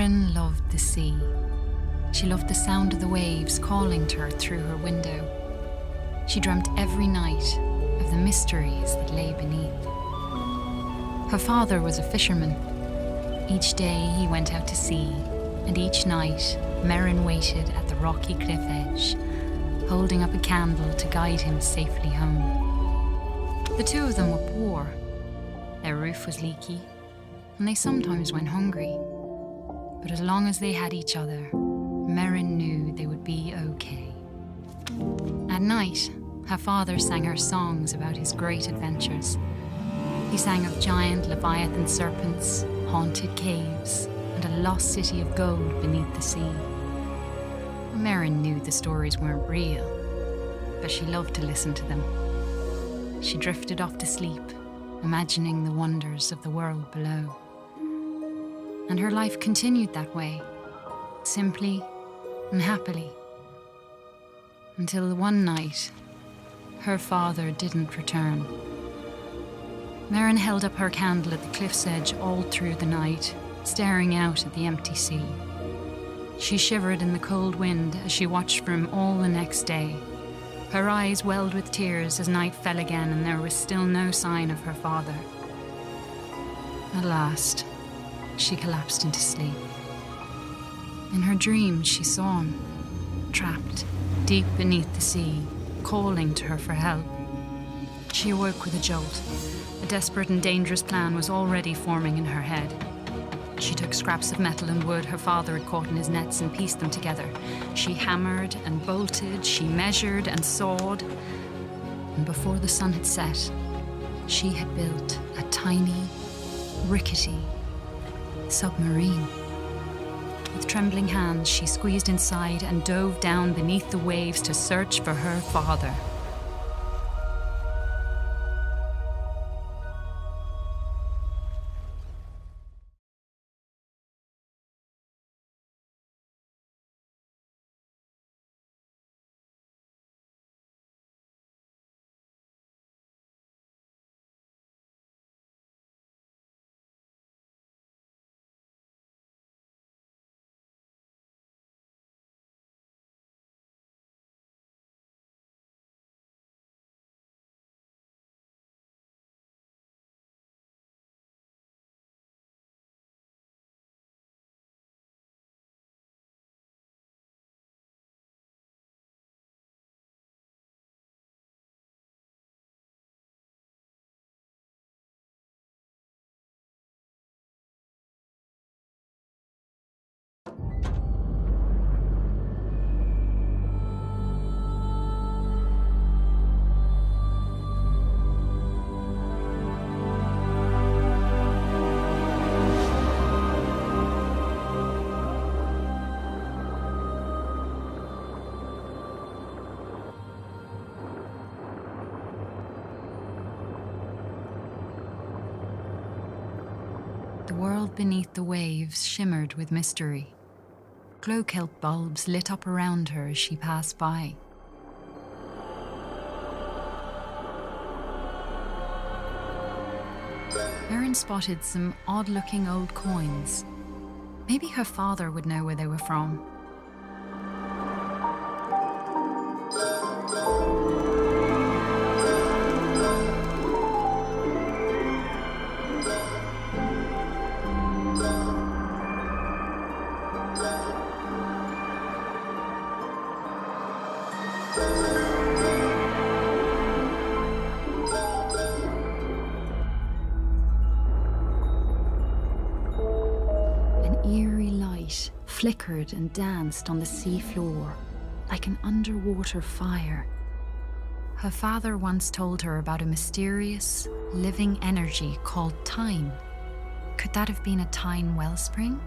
Merrin loved the sea. She loved the sound of the waves calling to her through her window. She dreamt every night of the mysteries that lay beneath. Her father was a fisherman. Each day he went out to sea, and each night Merrin waited at the rocky cliff edge, holding up a candle to guide him safely home. The two of them were poor. Their roof was leaky, and they sometimes went hungry. But as long as they had each other, Merrin knew they would be okay. At night, her father sang her songs about his great adventures. He sang of giant Leviathan serpents, haunted caves, and a lost city of gold beneath the sea. Merrin knew the stories weren't real, but she loved to listen to them. She drifted off to sleep, imagining the wonders of the world below. And her life continued that way, simply and happily, until one night, her father didn't return. Merrin held up her candle at the cliff's edge all through the night, staring out at the empty sea. She shivered in the cold wind as she watched for him all the next day. Her eyes welled with tears as night fell again and there was still no sign of her father. At last, she collapsed into sleep. In her dreams, she saw him, trapped deep beneath the sea, calling to her for help. She awoke with a jolt. A desperate and dangerous plan was already forming in her head. She took scraps of metal and wood her father had caught in his nets and pieced them together. She hammered and bolted, she measured and sawed. And before the sun had set, she had built a tiny, rickety submarine. With trembling hands, she squeezed inside and dove down beneath the waves to search for her father. The world beneath the waves shimmered with mystery. Glow-kelp bulbs lit up around her as she passed by. Merrin spotted some odd-looking old coins. Maybe her father would know where they were from. Eerie light flickered and danced on the sea floor like an underwater fire. Her father once told her about a mysterious, living energy called time. Could that have been a time wellspring?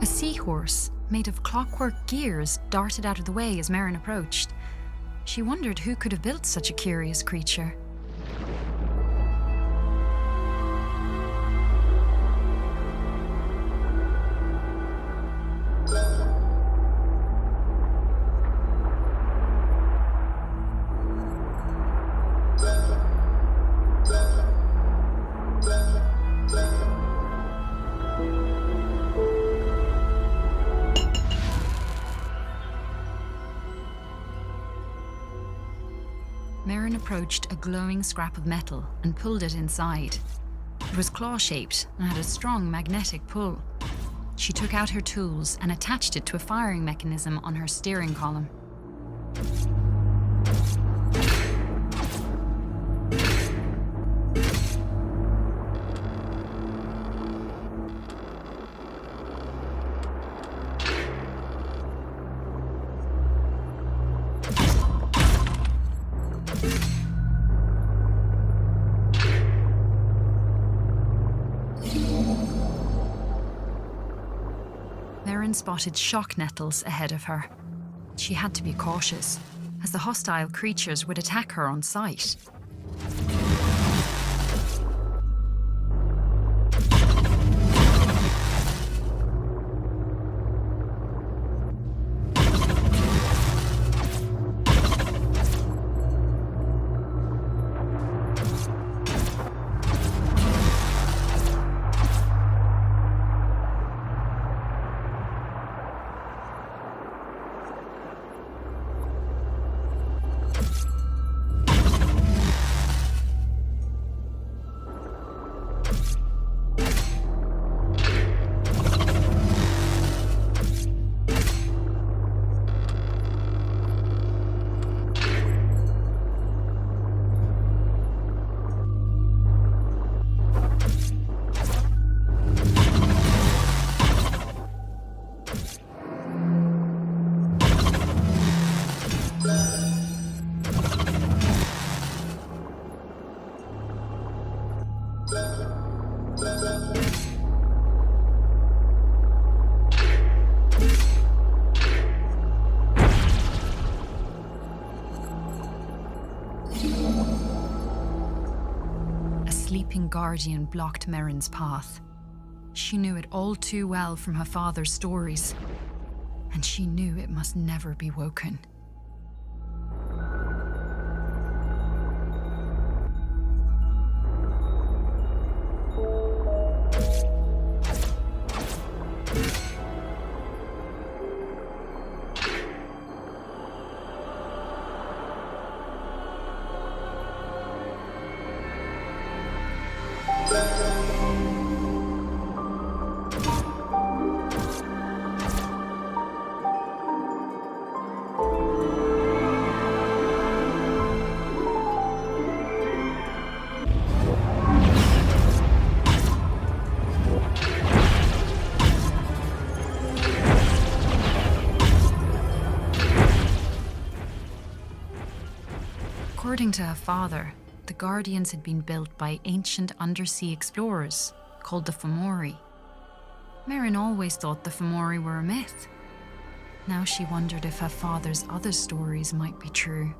A seahorse made of clockwork gears, darted out of the way as Merrin approached. She wondered who could have built such a curious creature. Merrin approached a glowing scrap of metal and pulled it inside. It was claw-shaped and had a strong magnetic pull. She took out her tools and attached it to a firing mechanism on her steering column. Merrin spotted shock nettles ahead of her. She had to be cautious, as the hostile creatures would attack her on sight. A sleeping guardian blocked Merrin's path. She knew it all too well from her father's stories, and she knew it must never be woken. According to her father, the Guardians had been built by ancient undersea explorers called the Fomori. Merrin always thought the Fomori were a myth. Now she wondered if her father's other stories might be true.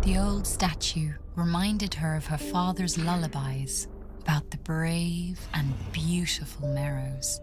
The old statue reminded her of her father's lullabies about the brave and beautiful Merrows.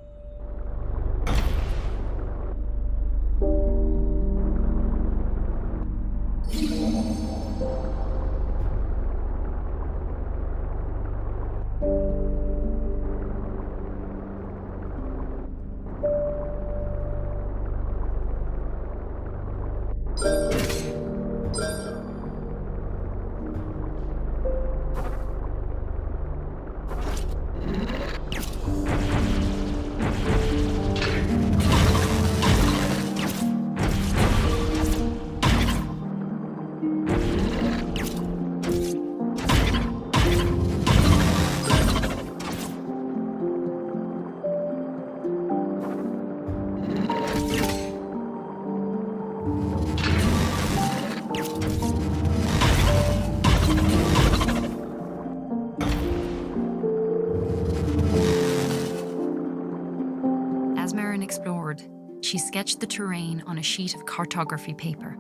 she sketched the terrain on a sheet of cartography paper.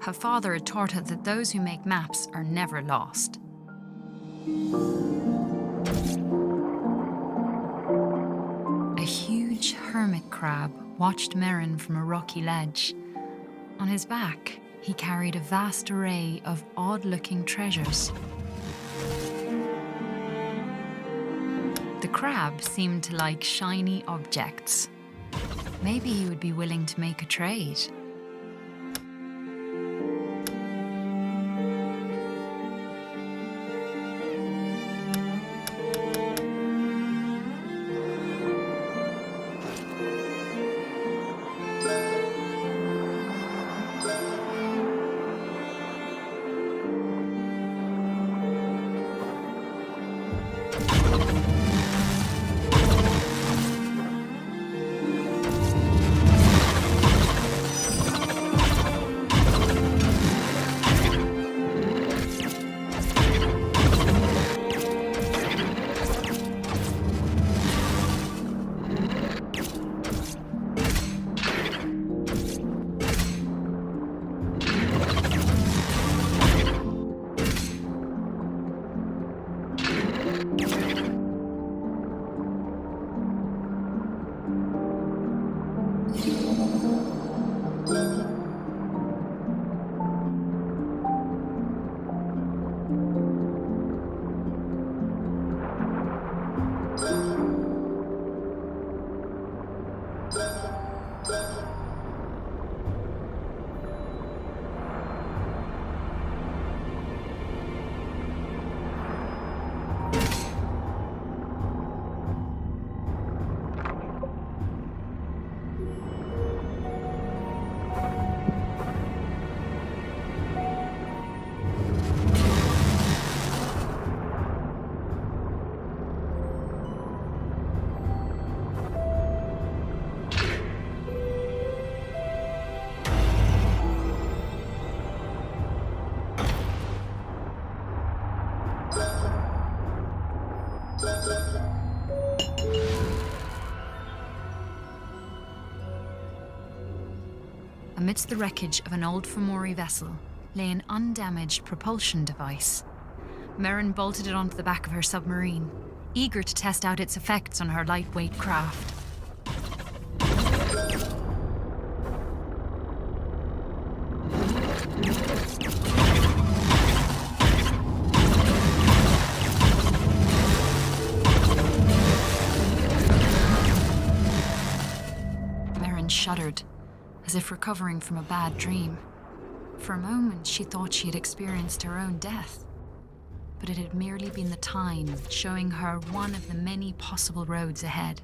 Her father had taught her that those who make maps are never lost. A huge hermit crab watched Merrin from a rocky ledge. On his back, he carried a vast array of odd-looking treasures. The crab seemed to like shiny objects. Maybe he would be willing to make a trade. Amidst the wreckage of an old Fomori vessel lay an undamaged propulsion device. Merrin bolted it onto the back of her submarine, eager to test out its effects on her lightweight craft. Merrin shuddered, as if recovering from a bad dream. For a moment, she thought she had experienced her own death, but it had merely been the Tyne showing her one of the many possible roads ahead.